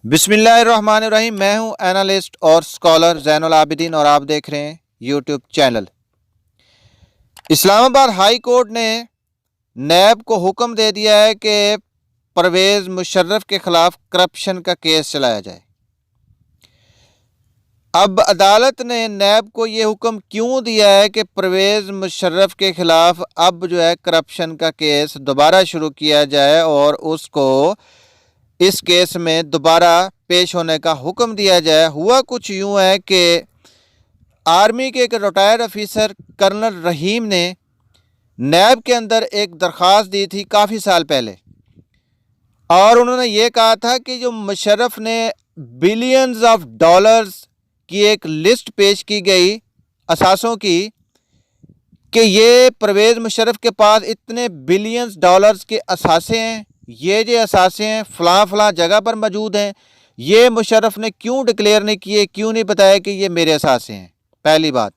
بسم اللہ الرحمن الرحیم۔ میں ہوں اینالسٹ اور اسکالر زین العابدین اور آپ دیکھ رہے ہیں یوٹیوب چینل۔ اسلام آباد ہائی کورٹ نے نیب کو حکم دے دیا ہے کہ پرویز مشرف کے خلاف کرپشن کا کیس چلایا جائے۔ اب عدالت نے نیب کو یہ حکم کیوں دیا ہے کہ پرویز مشرف کے خلاف اب کرپشن کا کیس دوبارہ شروع کیا جائے اور اس کو اس کیس میں دوبارہ پیش ہونے کا حکم دیا جائے؟ ہوا کچھ یوں ہے کہ آرمی کے ایک ریٹائر آفیسر کرنل رحیم نے نیب کے اندر ایک درخواست دی تھی کافی سال پہلے، اور انہوں نے یہ کہا تھا کہ جو مشرف نے بلینز آف ڈالرز کی ایک لسٹ پیش کی گئی اثاثوں کی کہ یہ پرویز مشرف کے پاس اتنے بلینز ڈالرز کے اثاثے ہیں، یہ جو اثاثے ہیں فلاں فلاں جگہ پر موجود ہیں، یہ مشرف نے کیوں ڈکلیئر نہیں کیے، کیوں نہیں بتایا کہ یہ میرے اثاثے ہیں؟ پہلی بات۔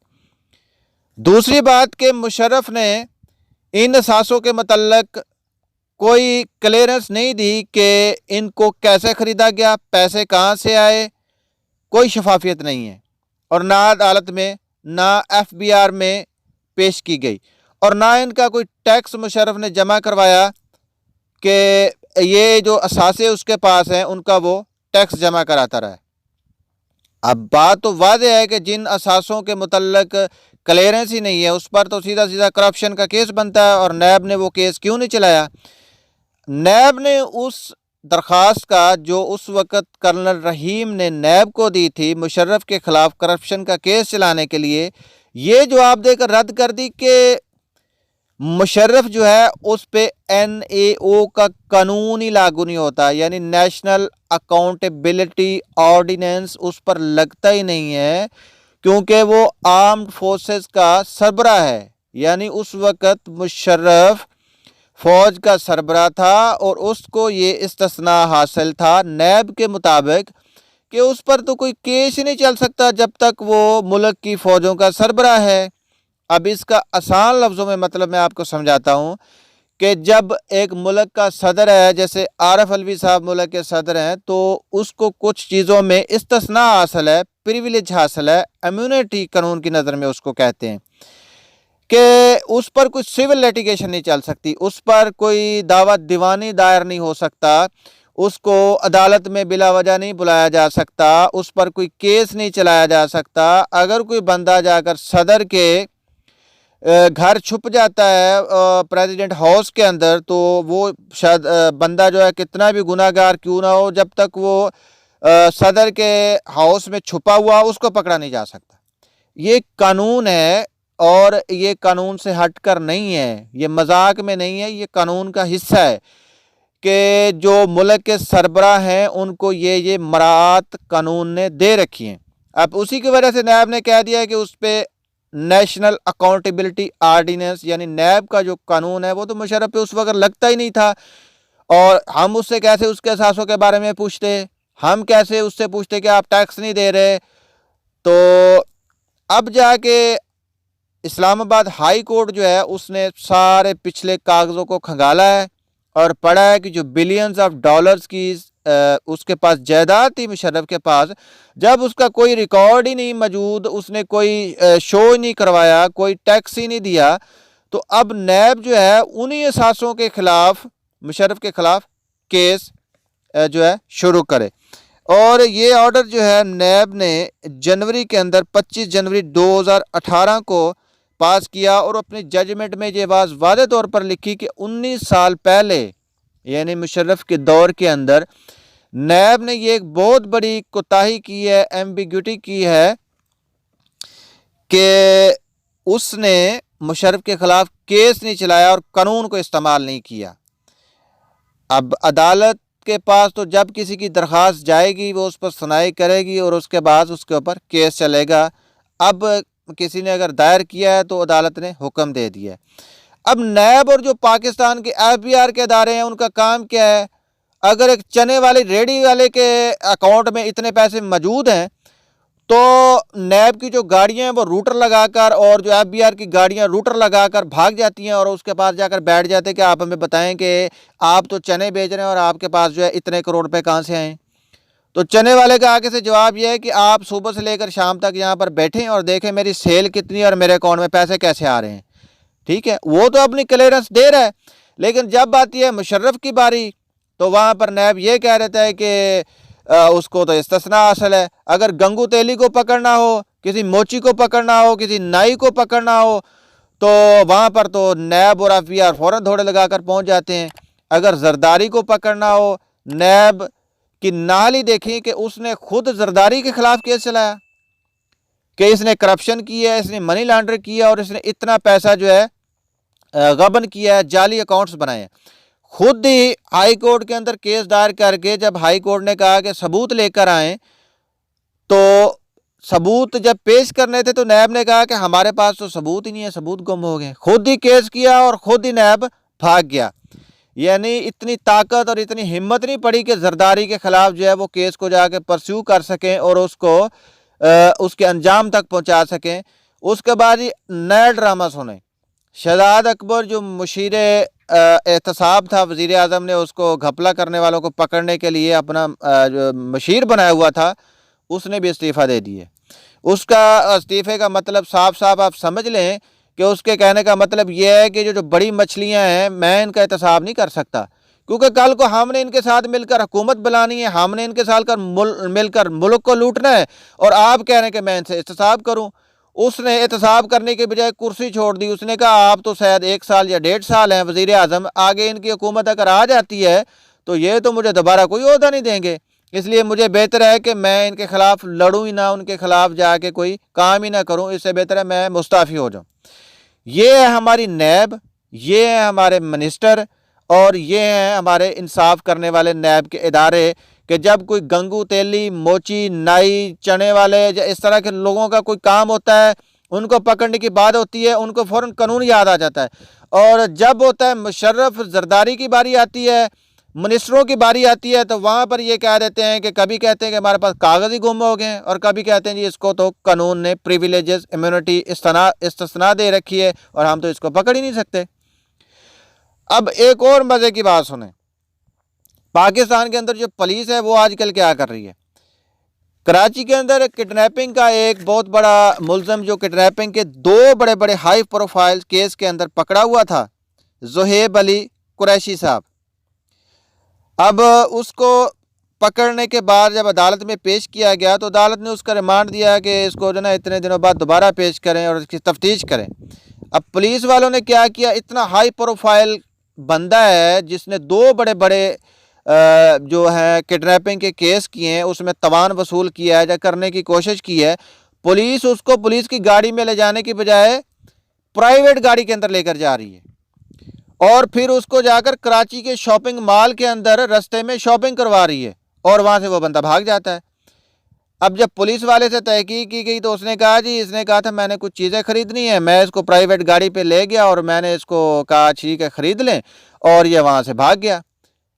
دوسری بات کہ مشرف نے ان اثاثوں کے متعلق کوئی کلیئرنس نہیں دی کہ ان کو کیسے خریدا گیا، پیسے کہاں سے آئے، کوئی شفافیت نہیں ہے، اور نہ عدالت میں نہ ایف بی آر میں پیش کی گئی، اور نہ ان کا کوئی ٹیکس مشرف نے جمع کروایا کہ یہ جو اثاثے اس کے پاس ہیں ان کا وہ ٹیکس جمع کراتا رہا ہے۔ اب بات تو واضح ہے کہ جن اثاثوں کے متعلق کلیئرنس ہی نہیں ہے اس پر تو سیدھا سیدھا کرپشن کا کیس بنتا ہے، اور نیب نے وہ کیس کیوں نہیں چلایا؟ نیب نے اس درخواست کا جو اس وقت کرنل رحیم نے نیب کو دی تھی مشرف کے خلاف کرپشن کا کیس چلانے کے لیے، یہ جواب دے کر رد کر دی کہ مشرف اس پہ NAO کا قانون ہی لاگو نہیں ہوتا، یعنی نیشنل اکاؤنٹیبلٹی آرڈیننس اس پر لگتا ہی نہیں ہے، کیونکہ وہ آرمڈ فورسز کا سربراہ ہے، یعنی اس وقت مشرف فوج کا سربراہ تھا، اور اس کو یہ استثناء حاصل تھا نیب کے مطابق کہ اس پر تو کوئی کیس ہی نہیں چل سکتا جب تک وہ ملک کی فوجوں کا سربراہ ہے۔ اب اس کا آسان لفظوں میں مطلب میں آپ کو سمجھاتا ہوں کہ جب ایک ملک کا صدر ہے، جیسے عارف علوی صاحب ملک کے صدر ہیں، تو اس کو کچھ چیزوں میں استثناء حاصل ہے، پریویلیج حاصل ہے، امیونٹی قانون کی نظر میں اس کو کہتے ہیں کہ اس پر کوئی سول لیٹیگیشن نہیں چل سکتی، اس پر کوئی دعویٰ دیوانی دائر نہیں ہو سکتا، اس کو عدالت میں بلا وجہ نہیں بلایا جا سکتا، اس پر کوئی کیس نہیں چلایا جا سکتا۔ اگر کوئی بندہ جا کر صدر کے گھر چھپ جاتا ہے پریزیڈنٹ ہاؤس کے اندر، تو وہ شاید بندہ کتنا بھی گناہ گار کیوں نہ ہو، جب تک وہ صدر کے ہاؤس میں چھپا ہوا اس کو پکڑا نہیں جا سکتا۔ یہ قانون ہے، اور یہ قانون سے ہٹ کر نہیں ہے، یہ مذاق میں نہیں ہے، یہ قانون کا حصہ ہے کہ جو ملک کے سربراہ ہیں ان کو یہ مراعات قانون نے دے رکھی ہیں۔ اب اسی کی وجہ سے نیب نے کہہ دیا ہے کہ اس پہ نیشنل اکاؤنٹیبلٹی آرڈیننس یعنی نیب کا جو قانون ہے وہ تو مشرف پہ اس وقت لگتا ہی نہیں تھا، اور ہم اس سے کیسے اس کے اثاثوں کے بارے میں پوچھتے، ہم کیسے اس سے پوچھتے کہ آپ ٹیکس نہیں دے رہے؟ تو اب جا کے اسلام آباد ہائی کورٹ اس نے سارے پچھلے کاغذوں کو کھنگالا ہے اور پڑھا ہے کہ جو بلینز آف ڈالرز کی اس کے پاس جائیداد تھی مشرف کے پاس، جب اس کا کوئی ریکارڈ ہی نہیں موجود، اس نے کوئی شو ہی نہیں کروایا، کوئی ٹیکس ہی نہیں دیا، تو اب نیب انہی اثاثوں کے خلاف مشرف کے خلاف کیس شروع کرے۔ اور یہ آرڈر نیب نے جنوری کے اندر 25 جنوری 2018 کو پاس کیا، اور اپنی ججمنٹ میں یہ بات واضح طور پر لکھی کہ 19 سال پہلے یعنی مشرف کے دور کے اندر نیب نے یہ ایک بہت بڑی کوتاہی کی ہے، ایمبیگوٹی کی ہے، کہ اس نے مشرف کے خلاف کیس نہیں چلایا اور قانون کو استعمال نہیں کیا۔ اب عدالت کے پاس تو جب کسی کی درخواست جائے گی وہ اس پر سنائی کرے گی، اور اس کے بعد اس کے اوپر کیس چلے گا۔ اب کسی نے اگر دائر کیا ہے تو عدالت نے حکم دے دیا ہے۔ اب نیب اور جو پاکستان کے FBR کے ادارے ہیں ان کا کام کیا ہے؟ اگر ایک چنے والی ریڑھی والے کے اکاؤنٹ میں اتنے پیسے موجود ہیں تو نیب کی جو گاڑیاں ہیں وہ روٹر لگا کر، اور جو FBR کی گاڑیاں روٹر لگا کر بھاگ جاتی ہیں، اور اس کے پاس جا کر بیٹھ جاتے ہیں کہ آپ ہمیں بتائیں کہ آپ تو چنے بیچ رہے ہیں اور آپ کے پاس اتنے کروڑ روپے کہاں سے آئیں؟ تو چنے والے کا آگے سے جواب یہ ہے کہ آپ صبح سے لے کر شام تک یہاں پر بیٹھیں اور دیکھیں میری سیل کتنی ہے اور میرے اکاؤنٹ میں پیسے کیسے آ رہے ہیں. ٹھیک ہے, وہ تو اپنی کلیئرنس دے رہا ہے, لیکن جب آتی ہے مشرف کی باری تو وہاں پر نیب یہ کہہ رہتا ہے کہ اس کو تو استثناء حاصل ہے. اگر گنگو تیلی کو پکڑنا ہو, کسی موچی کو پکڑنا ہو, کسی نائی کو پکڑنا ہو, تو وہاں پر تو نیب اور ایف بی آر فوراً دھوڑے لگا کر پہنچ جاتے ہیں. اگر زرداری کو پکڑنا ہو, نیب کی نال ہی دیکھیں کہ اس نے خود زرداری کے خلاف کیس چلایا کہ اس نے کرپشن کی ہے, اس نے منی لانڈر کیا اور اس نے اتنا پیسہ جو ہے غبن کیا ہے, جعلی اکاؤنٹس بنائے ہیں. خود ہی ہائی کورٹ کے اندر کیس دائر کر کے جب ہائی کورٹ نے کہا کہ ثبوت لے کر آئیں, تو ثبوت جب پیش کرنے تھے تو نیب نے کہا کہ ہمارے پاس تو ثبوت ہی نہیں ہے, ثبوت گم ہو گئے. خود ہی کیس کیا اور خود ہی نیب بھاگ گیا. یعنی اتنی طاقت اور اتنی ہمت نہیں پڑی کہ زرداری کے خلاف جو ہے وہ کیس کو جا کے پرسیو کر سکیں اور اس کو اس کے انجام تک پہنچا سکیں. اس کے بعد ہی نیا ڈرامہ سنیں. شہزاد اکبر جو مشیر احتساب تھا, وزیر اعظم نے اس کو گھپلا کرنے والوں کو پکڑنے کے لیے اپنا جو مشیر بنایا ہوا تھا, اس نے بھی استعفیٰ دے دیے. اس کا استعفے کا مطلب صاف صاف آپ سمجھ لیں کہ اس کے کہنے کا مطلب یہ ہے کہ جو بڑی مچھلیاں ہیں میں ان کا احتساب نہیں کر سکتا, کیونکہ کل کو ہم نے ان کے ساتھ مل کر حکومت بلانی ہے, ہم نے ان کے ساتھ مل کر ملک کو لوٹنا ہے, اور آپ کہہ رہے ہیں کہ میں ان سے احتساب کروں. اس نے احتساب کرنے کے بجائے کرسی چھوڑ دی. اس نے کہا آپ تو شاید 1 سال یا 1.5 سال ہیں وزیر اعظم, آگے ان کی حکومت اگر آ جاتی ہے تو یہ تو مجھے دوبارہ کوئی عہدہ نہیں دیں گے, اس لیے مجھے بہتر ہے کہ میں ان کے خلاف لڑوں ہی نہ, ان کے خلاف جا کے کوئی کام ہی نہ کروں, اس سے بہتر ہے میں مستعفی ہو جاؤں. یہ ہے ہماری نیب, یہ ہے ہمارے منسٹر, اور یہ ہیں ہمارے انصاف کرنے والے نیب کے ادارے کہ جب کوئی گنگو تیلی, موچی, نائی, چنے والے یا اس طرح کے لوگوں کا کوئی کام ہوتا ہے, ان کو پکڑنے کی بات ہوتی ہے, ان کو فوراً قانون یاد آ جاتا ہے. اور جب ہوتا ہے مشرف زرداری کی باری آتی ہے, منسٹروں کی باری آتی ہے, تو وہاں پر یہ کہہ دیتے ہیں کہ کبھی کہتے ہیں کہ ہمارے پاس کاغذ ہی گم ہو گئے ہیں, اور کبھی کہتے ہیں جی اس کو تو قانون نے پریویلیجز, امیونٹی, استثناء دے رکھی ہے اور ہم تو اس کو پکڑ ہی نہیں سکتے. اب ایک اور مزے کی بات سنیں. پاکستان کے اندر جو پولیس ہے وہ آج کل کیا کر رہی ہے. کراچی کے اندر کڈنیپنگ کا ایک بہت بڑا ملزم جو کڈنیپنگ کے 2 بڑے بڑے ہائی پروفائل کیس کے اندر پکڑا ہوا تھا, زہیب علی قریشی صاحب. اب اس کو پکڑنے کے بعد جب عدالت میں پیش کیا گیا تو عدالت نے اس کا ریمانڈ دیا کہ اس کو جو نا اتنے دنوں بعد دوبارہ پیش کریں اور اس کی تفتیش کریں. اب پولیس والوں نے کیا کیا, اتنا ہائی پروفائل بندہ ہے جس نے 2 بڑے بڑے جو ہے کڈنیپنگ کے کیس کیے ہیں, اس میں توان وصول کیا ہے یا کرنے کی کوشش کی ہے. پولیس اس کو پولیس کی گاڑی میں لے جانے کی بجائے پرائیویٹ گاڑی کے اندر لے کر جا رہی ہے, اور پھر اس کو جا کر کراچی کے شاپنگ مال کے اندر رستے میں شاپنگ کروا رہی ہے, اور وہاں سے وہ بندہ بھاگ جاتا ہے. اب جب پولیس والے سے تحقیق کی گئی تو اس نے کہا جی, اس نے کہا تھا میں نے کچھ چیزیں خریدنی ہیں, میں اس کو پرائیویٹ گاڑی پہ لے گیا اور میں نے اس کو کہا ٹھیک ہے خرید لیں, اور یہ وہاں سے بھاگ گیا.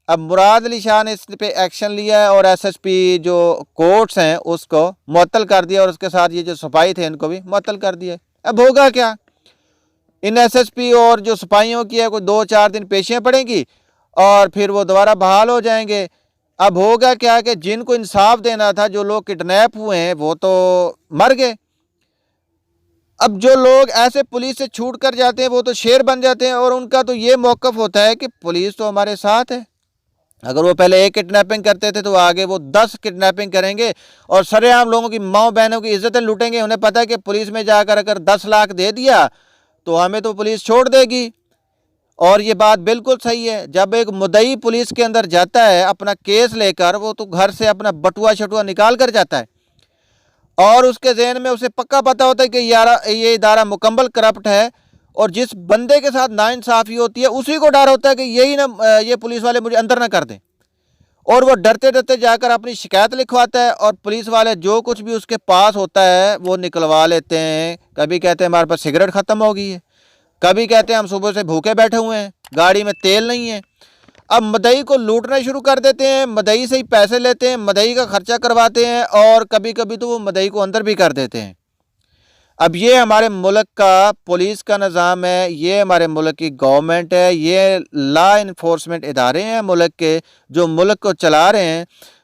اب مراد علی شاہ نے اس پہ ایکشن لیا ہے اور ایس ایس پی جو کورٹس ہیں اس کو معطل کر دیا, اور اس کے ساتھ یہ جو سپاہی تھے ان کو بھی معطل کر دیا. اب ہوگا کیا, ان ایس ایس پی اور جو سپاہیوں کی ہے کوئی 2-4 دن پیشیاں پڑیں گی اور پھر وہ دوبارہ بحال ہو جائیں گے. اب ہوگا کیا کہ جن کو انصاف دینا تھا, جو لوگ کڈنیپ ہوئے ہیں وہ تو مر گئے. اب جو لوگ ایسے پولیس سے چھوٹ کر جاتے ہیں وہ تو شیر بن جاتے ہیں, اور ان کا تو یہ موقف ہوتا ہے کہ پولیس تو ہمارے ساتھ ہے. اگر وہ پہلے 1 کڈنیپنگ کرتے تھے تو آگے وہ 10 کڈنیپنگ کریں گے اور سرے عام لوگوں کی ماؤں بہنوں کی عزتیں لوٹیں گے. انہیں پتہ ہے کہ پولیس میں جا کر اگر 10 لاکھ دے دیا تو ہمیں تو پولیس چھوڑ دے گی. اور یہ بات بالکل صحیح ہے. جب ایک مدعی پولیس کے اندر جاتا ہے اپنا کیس لے کر, وہ تو گھر سے اپنا بٹوا شٹوا نکال کر جاتا ہے, اور اس کے ذہن میں اسے پکا پتہ ہوتا ہے کہ یہ ادارہ مکمل کرپٹ ہے, اور جس بندے کے ساتھ ناانصافی ہوتی ہے اسی کو ڈر ہوتا ہے کہ یہ پولیس والے مجھے اندر نہ کر دیں, اور وہ ڈرتے ڈرتے جا کر اپنی شکایت لکھواتا ہے, اور پولیس والے جو کچھ بھی اس کے پاس ہوتا ہے وہ نکلوا لیتے ہیں. کبھی کہتے ہیں ہمارے پاس سگریٹ ختم ہو گئی ہے, کبھی کہتے ہیں ہم صبح سے بھوکے بیٹھے ہوئے ہیں, گاڑی میں تیل نہیں ہے. اب مدعی کو لوٹنا شروع کر دیتے ہیں, مدعی سے ہی پیسے لیتے ہیں, مدعی کا خرچہ کرواتے ہیں, اور کبھی کبھی تو وہ مدعی کو اندر بھی کر دیتے ہیں. اب یہ ہمارے ملک کا پولیس کا نظام ہے, یہ ہمارے ملک کی گورنمنٹ ہے, یہ لا انفورسمنٹ ادارے ہیں ملک کے جو ملک کو چلا رہے ہیں.